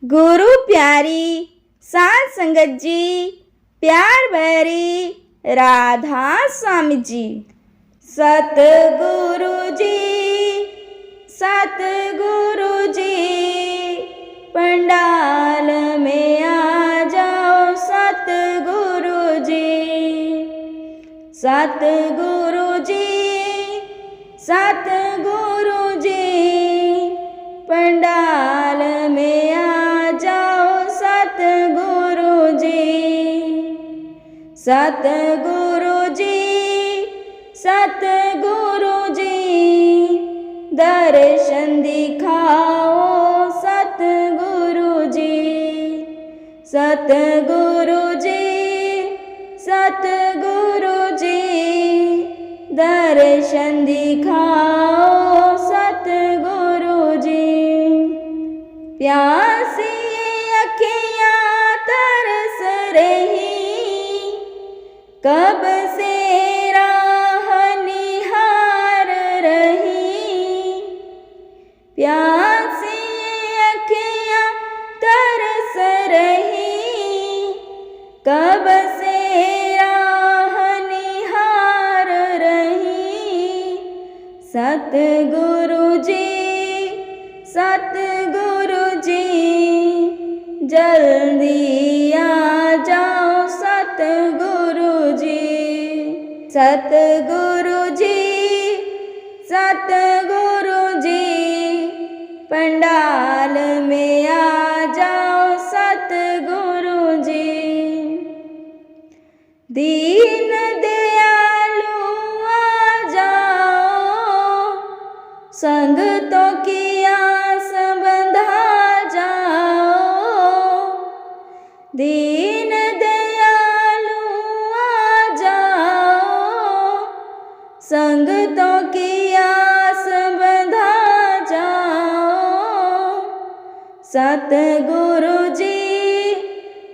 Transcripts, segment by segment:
गुरु प्यारी सात संगत जी, प्यार भरी राधा स्वामी जी। सतगुरु जी, सतगुरु जी, पंडाल में आ जाओ सतगुरु जी। सतगुरु जी, सतगुरु जी, पंडाल में आ जाओ सतगुरु जी। सतगुरु जी, सतगुरु जी, दर्शन दिखाओ सतगुरु जी। सतगुरु जी, सतगुरु जी, दर्शन दिखाओ सतगुरु जी। प्यासी अखियाँ तरस रही, कब से राह निहार रही। प्यासी अखियाँ तरस रही, कब से राह निहार रही। सतगुरु जी, सतगुरु जी, जल्दी आ जाओ सतगुरु जी। सतगुरु जी, सतगुरु जी, पंडाल में आ जाओ सतगुरु जी। दीन दयालु आ जाओ, संगतों की आस बंधा जाओ। दीन दयालु आ जाओ, संगतों की आस बंधा जाओ। सतगुरु जी,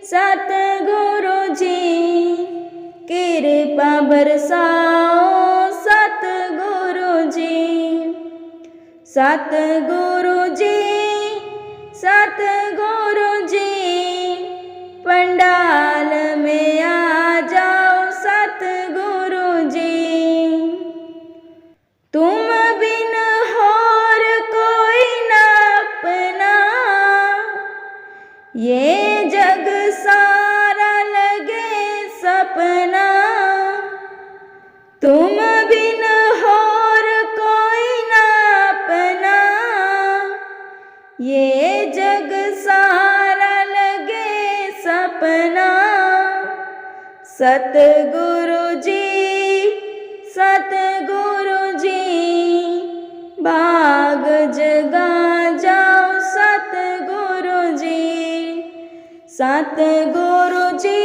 सतगुरु जी, कृपा बरसाओ सतगुरु जी। सतगुरु जी, सतगुरु जी, पंडाल में आ जाओ सतगुरु जी। तुम बिन और कोई न अपना, ये जग सारा लगे सपना। तुम बिन और कोई न अपना, ये जग सारा लगे सपना। सतगुरु जी, सतगुरु जी, भाग जगा जाओ सतगुरु जी। सतगुरु जी,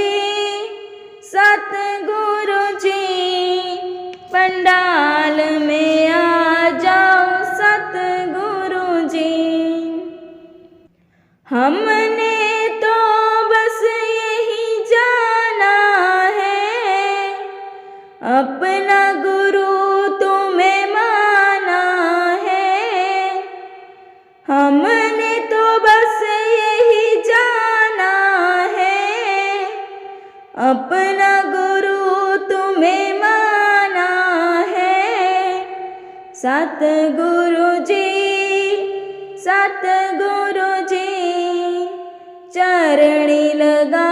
सतगुरु जी, पंडाल में आ जाओ सतगुरु जी। हमने तो बस यही जाना है, अपना गुरु तुम्हें माना है। हमने तो बस यही जाना है, अपना गुरु तुम्हें माना है। सतगुरु जी, सतगुरु जी, चरणी लगा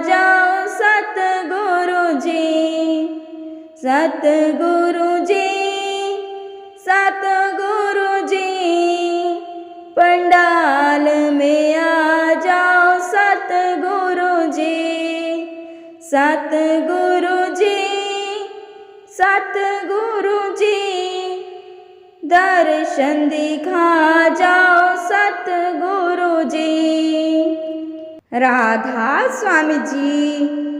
जाओ सतगुरु जी। सतगुरु जी, सतगुरु जी, पंडाल में आ जाओ सतगुरु जी। सतगुरु जी, सतगुरु जी, दर्शन दिखा जाओ सतगुरु जी। राधा स्वामी जी।